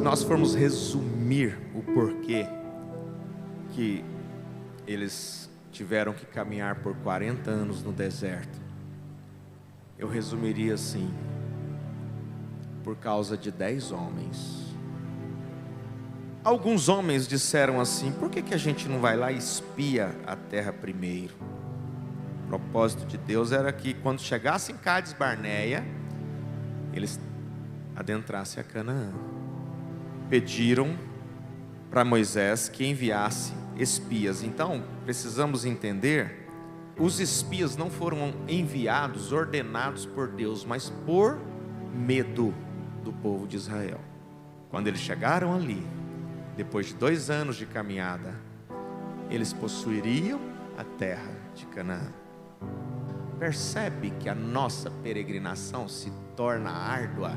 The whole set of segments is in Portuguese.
Se nós formos resumir o porquê que eles tiveram que caminhar por 40 anos no deserto, eu resumiria assim: por causa de 10 homens. Alguns homens disseram assim: por que a gente não vai lá e espia a terra primeiro? O propósito de Deus era que quando chegassem em Cádiz Barneia, eles adentrassem a Canaã. Pediram para Moisés que enviasse espias. Então, precisamos entender, os espias não foram enviados, ordenados por Deus, mas por medo do povo de Israel. Quando eles chegaram ali, depois de 2 anos de caminhada, eles possuiriam a terra de Canaã. Percebe que a nossa peregrinação se torna árdua,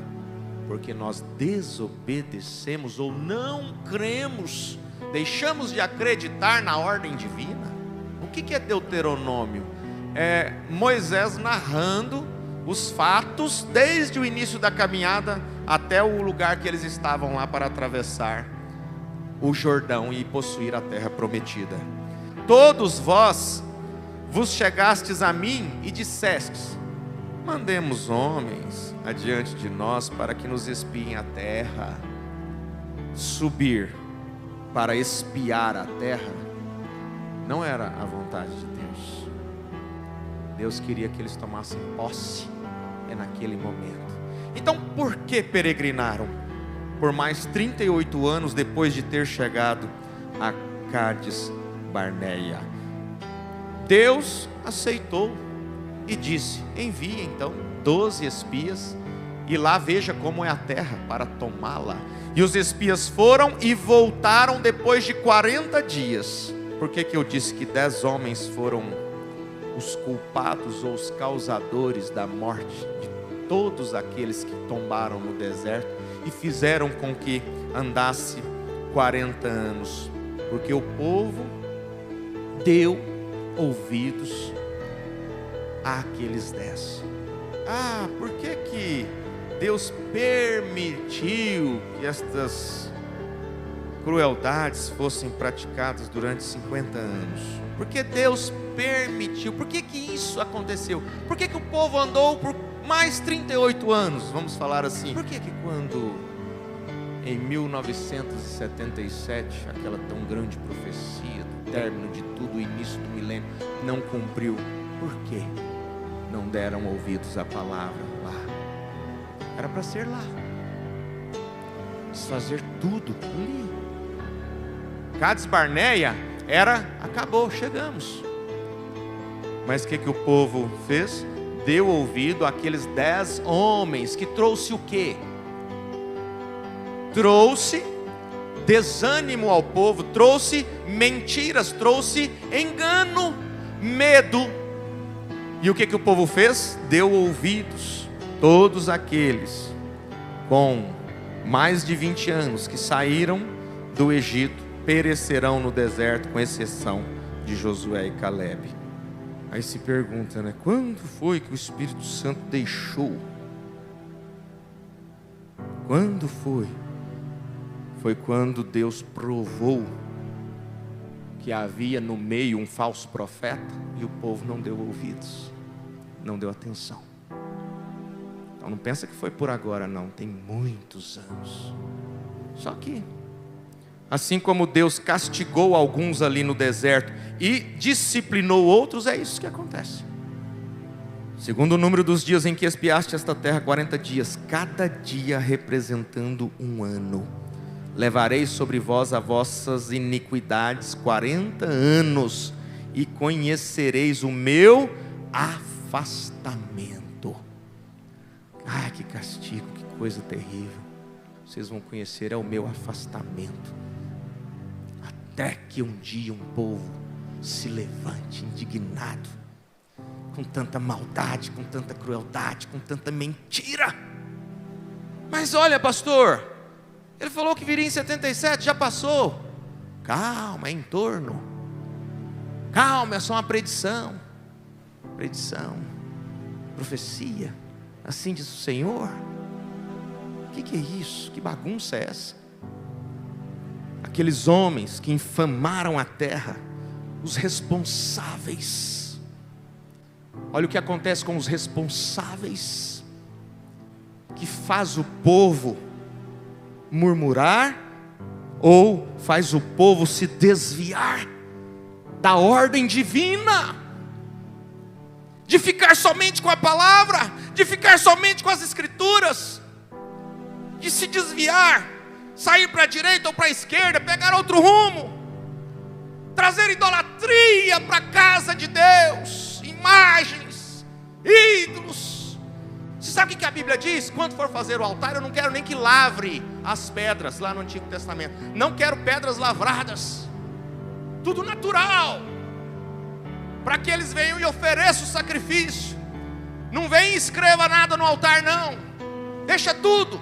porque nós desobedecemos ou não cremos, deixamos de acreditar na ordem divina. O que é Deuteronômio? É Moisés narrando os fatos desde o início da caminhada até o lugar que eles estavam lá para atravessar o Jordão e possuir a terra prometida. Todos vós vos chegastes a mim e dissestes: mandemos homens adiante de nós para que nos espiem a terra. Subir para espiar a terra não era a vontade de Deus. Deus queria que eles tomassem posse naquele momento. Então, por que peregrinaram por mais 38 anos depois de ter chegado a Cádiz Barneia? Deus aceitou e disse: envie então 12 espias e lá veja como é a terra para tomá-la. E os espias foram e voltaram depois de 40 dias. Por que eu disse que 10 homens foram os culpados ou os causadores da morte de todos aqueles que tombaram no deserto e fizeram com que andasse 40 anos? Porque o povo deu ouvidos àqueles 10. Por que Deus permitiu que estas crueldades fossem praticadas durante 50 anos? Porque Deus permitiu. Por que isso aconteceu? Por que o povo andou por mais 38 anos? Vamos falar assim. Por que quando em 1977 aquela tão grande profecia do término de tudo, o início do milênio, não cumpriu? Por quê? Não deram ouvidos à palavra lá. Era para ser lá, desfazer tudo ali. Cádiz Barneia acabou, chegamos. Mas o que o povo fez? Deu ouvido àqueles 10 homens, que trouxe o quê? Trouxe desânimo ao povo, trouxe mentiras, trouxe engano, medo. E o que o povo fez? Deu ouvidos. Todos aqueles com mais de 20 anos que saíram do Egito perecerão no deserto, com exceção de Josué e Calebe. Aí se pergunta, quando foi que o Espírito Santo deixou? Quando foi? Foi quando Deus provou que havia no meio um falso profeta e o povo não deu ouvidos, não deu atenção. Então não pensa que foi por agora, não, tem muitos anos. Só que assim como Deus castigou alguns ali no deserto e disciplinou outros, é isso que acontece. Segundo o número dos dias em que espiaste esta terra, 40 dias, cada dia representando um ano. Levarei sobre vós as vossas iniquidades 40 anos, e conhecereis o meu afastamento. Que castigo, que coisa terrível. Vocês vão conhecer o meu afastamento. Até que um dia um povo se levante indignado, com tanta maldade, com tanta crueldade, com tanta mentira. Mas olha, pastor, ele falou que viria em 77, já passou. Calma, é em torno. Calma, é só uma predição. Profecia. Assim diz o Senhor. O que é isso? Que bagunça é essa? aqueles homens que infamaram a terra, os responsáveis. Olha o que acontece com os responsáveis, que faz o povo murmurar, ou faz o povo se desviar da ordem divina, de ficar somente com a palavra, de ficar somente com as escrituras, de se desviar, sair para a direita ou para a esquerda, pegar outro rumo, trazer idolatria para a casa de Deus, imagens, ídolos. Você sabe o que a Bíblia diz? Quando for fazer o altar, eu não quero nem que lavre as pedras, lá no Antigo Testamento, não quero pedras lavradas, tudo natural, para que eles venham e ofereçam o sacrifício. Não vem e escreva nada no altar, não, deixa tudo.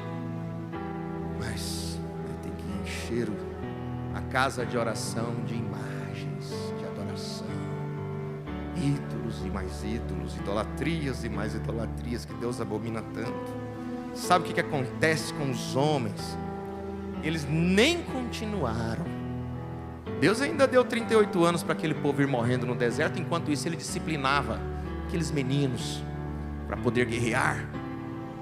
Mas tem que encher a casa de oração de imagens, de adoração, ídolos e mais ídolos, idolatrias e mais idolatrias, que Deus abomina tanto. Sabe o que acontece com os homens? Eles nem continuaram. Deus ainda deu 38 anos para aquele povo ir morrendo no deserto. Enquanto isso ele disciplinava aqueles meninos para poder guerrear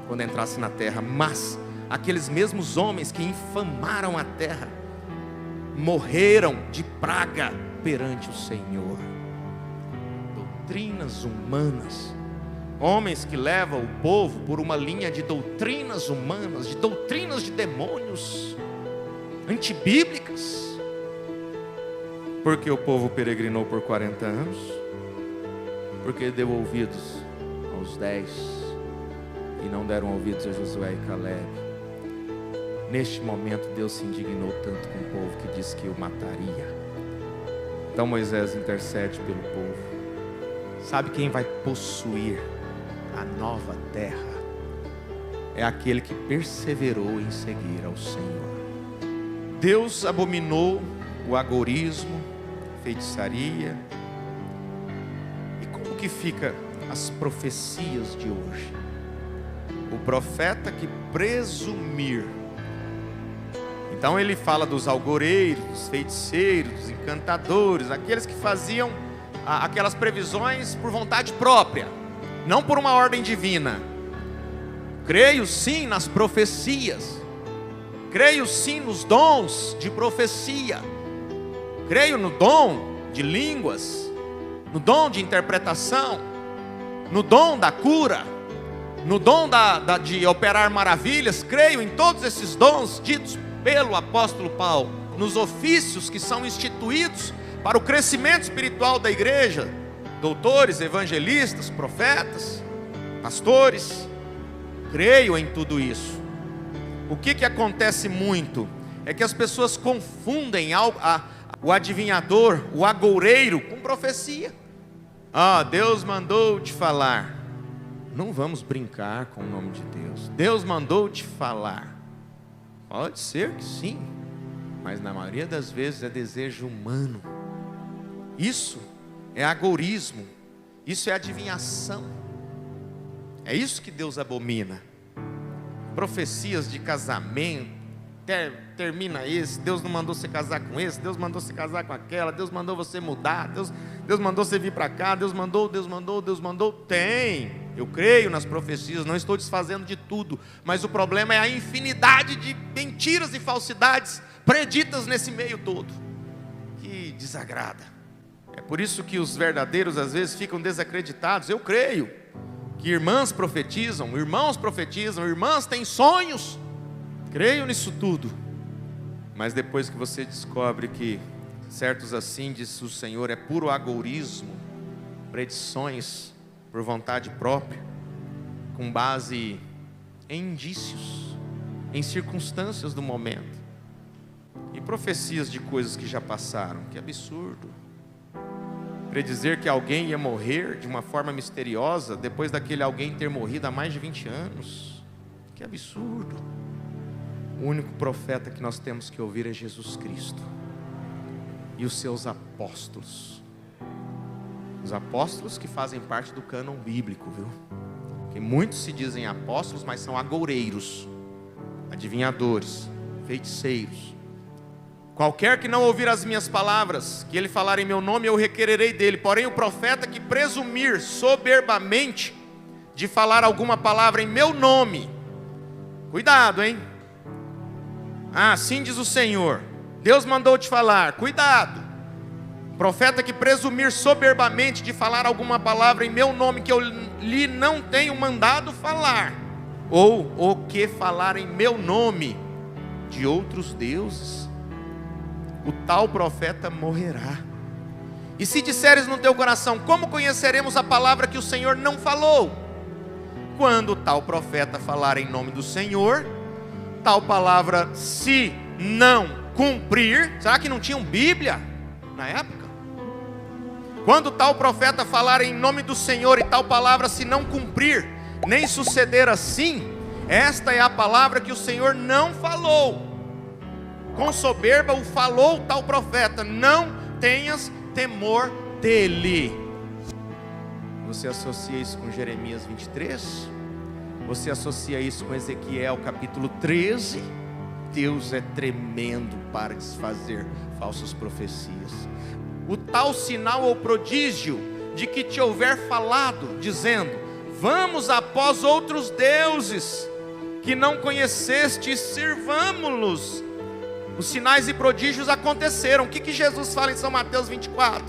quando entrasse na terra. Mas aqueles mesmos homens que infamaram a terra morreram de praga perante o Senhor. Doutrinas humanas, homens que levam o povo por uma linha de doutrinas humanas, de doutrinas de demônios, antibíblicas. Porque o povo peregrinou por 40 anos, porque deu ouvidos aos 10 e não deram ouvidos a Josué e Caleb. Neste momento Deus se indignou tanto com o povo que disse que o mataria. Então Moisés intercede pelo povo. Sabe quem vai possuir a nova terra? É aquele que perseverou em seguir ao Senhor. Deus abominou o agorismo, feitiçaria. E como que fica as profecias de hoje? O profeta que presumir. Então ele fala dos algoreiros, dos feiticeiros, dos encantadores, aqueles que faziam aquelas previsões por vontade própria, não por uma ordem divina. Creio sim nas profecias, creio sim nos dons de profecia, creio no dom de línguas, no dom de interpretação, no dom da cura, no dom de operar maravilhas. Creio em todos esses dons ditos pelo apóstolo Paulo, nos ofícios que são instituídos para o crescimento espiritual da igreja, doutores, evangelistas, profetas, pastores. Creio em tudo isso. O que acontece muito é que as pessoas confundem o adivinhador, o agoureiro, com profecia. Deus mandou te falar. Não vamos brincar com o nome de Deus. Deus mandou te falar. Pode ser que sim, mas na maioria das vezes é desejo humano. Isso é agourismo, isso é adivinhação. É isso que Deus abomina. Profecias de casamento, termina esse, Deus não mandou você casar com esse, Deus mandou você casar com aquela, Deus mandou você mudar, Deus mandou você vir para cá, Deus mandou. Tem, eu creio nas profecias, não estou desfazendo de tudo, mas o problema é a infinidade de mentiras e falsidades preditas nesse meio todo, que desagrada. É por isso que os verdadeiros às vezes ficam desacreditados. Eu creio que irmãs profetizam, irmãos profetizam, irmãs têm sonhos, creio nisso tudo. Mas depois que você descobre que certos assim, diz o Senhor, é puro agourismo, predições por vontade própria, com base em indícios, em circunstâncias do momento, e profecias de coisas que já passaram. Que absurdo! Predizer que alguém ia morrer de uma forma misteriosa depois daquele alguém ter morrido há mais de 20 anos. Que absurdo! O único profeta que nós temos que ouvir é Jesus Cristo e os seus apóstolos. Os apóstolos que fazem parte do cânon bíblico, viu? Que muitos se dizem apóstolos, mas são agoureiros, adivinhadores, feiticeiros. Qualquer que não ouvir as minhas palavras, que ele falar em meu nome, eu requererei dele. Porém o profeta que presumir soberbamente de falar alguma palavra em meu nome, cuidado, hein? Assim diz o Senhor, Deus mandou te falar, cuidado. Profeta que presumir soberbamente de falar alguma palavra em meu nome, que eu lhe não tenho mandado falar, ou o que falar em meu nome de outros deuses, o tal profeta morrerá. E se disseres no teu coração, como conheceremos a palavra que o Senhor não falou? Quando tal profeta falar em nome do Senhor, tal palavra se não cumprir. Será que não tinham Bíblia na época? Quando tal profeta falar em nome do Senhor e tal palavra se não cumprir, nem suceder assim, esta é a palavra que o Senhor não falou. Com soberba o falou tal profeta, não tenhas temor dele. Você associa isso com Jeremias 23? Você associa isso com Ezequiel capítulo 13? Deus é tremendo para desfazer falsas profecias. O tal sinal ou prodígio de que te houver falado, dizendo, vamos após outros deuses que não conheceste, sirvamo-los. Os sinais e prodígios aconteceram. O que Jesus fala em São Mateus 24?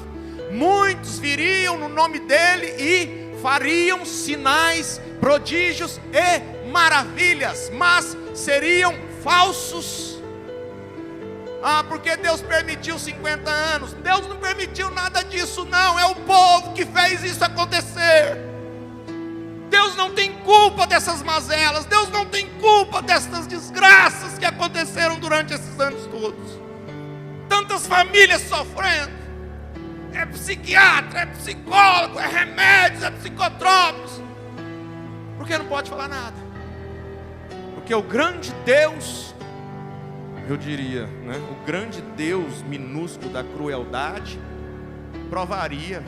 Muitos viriam no nome dele e fariam sinais, prodígios e maravilhas, mas seriam falsos. Porque Deus permitiu 50 anos. Deus não permitiu nada disso não, é o povo que fez isso acontecer. Deus não tem culpa dessas mazelas, Deus não tem culpa dessas desgraças que aconteceram durante esses anos todos. Tantas famílias sofrendo, é psiquiatra, é psicólogo, é remédios, é psicotrópicos, porque não pode falar nada, porque o grande Deus, eu diria, né, o grande Deus minúsculo da crueldade, provaria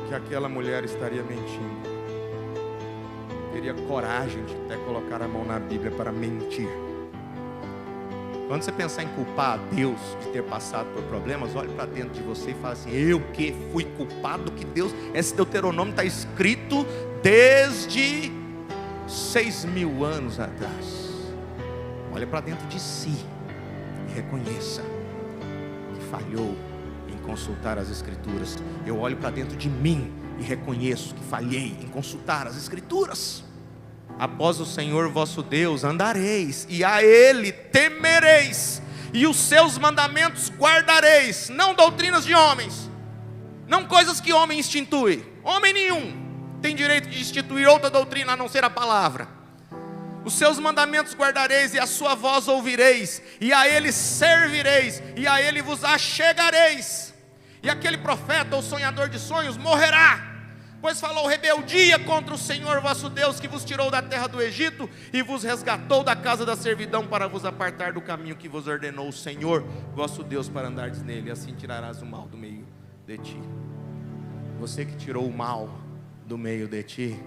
que aquela mulher estaria mentindo. Teria coragem de até colocar a mão na Bíblia para mentir. Quando você pensar em culpar a Deus de ter passado por problemas, olhe para dentro de você e fale assim, eu que fui culpado, que Deus, esse Deuteronômio está escrito desde 6.000 anos atrás. Olhe para dentro de si e reconheça que falhou em consultar as Escrituras. Eu olho para dentro de mim e reconheço que falhei em consultar as Escrituras. Após o Senhor vosso Deus andareis, e a Ele temereis, e os seus mandamentos guardareis, não doutrinas de homens, não coisas que homem institui. Homem nenhum tem direito de instituir outra doutrina a não ser a palavra. Os seus mandamentos guardareis, e a sua voz ouvireis, e a Ele servireis, e a Ele vos achegareis. E aquele profeta ou sonhador de sonhos morrerá, pois falou rebeldia contra o Senhor vosso Deus, que vos tirou da terra do Egito e vos resgatou da casa da servidão, para vos apartar do caminho que vos ordenou o Senhor vosso Deus para andardes nele, e assim tirarás o mal do meio de ti. Você que tirou o mal do meio de ti,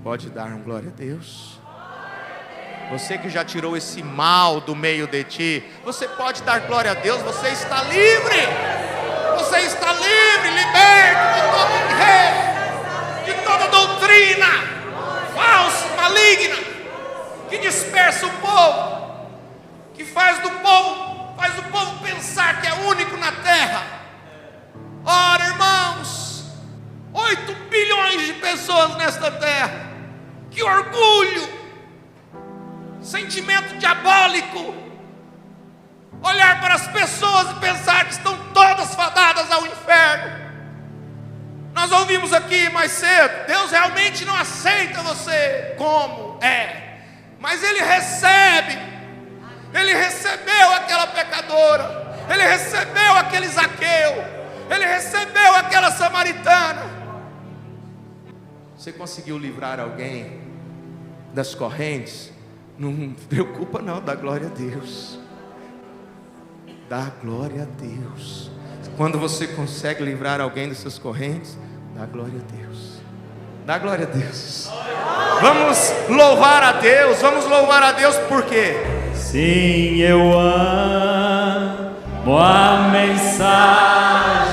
pode dar um glória a Deus? Você que já tirou esse mal do meio de ti, você pode dar glória a Deus. Você está livre. Você está livre, liberto de todo enredo, de toda doutrina falsa, maligna, que dispersa o povo, que faz o povo pensar que é único na terra. Ora, irmãos, 8 bilhões de pessoas nesta terra. Que orgulho, sentimento diabólico, olhar para as pessoas e pensar que estão todas fadadas ao inferno. Nós ouvimos aqui mais cedo, Deus realmente não aceita você como é, mas Ele recebeu aquela pecadora, Ele recebeu aquele Zaqueu, Ele recebeu aquela samaritana. Você conseguiu livrar alguém das correntes? Não preocupa não, dá glória a Deus. Dá glória a Deus. Quando você consegue livrar alguém dessas correntes, dá glória a Deus. Dá glória a Deus. Vamos louvar a Deus. Vamos louvar a Deus, por quê? Sim, eu amo a mensagem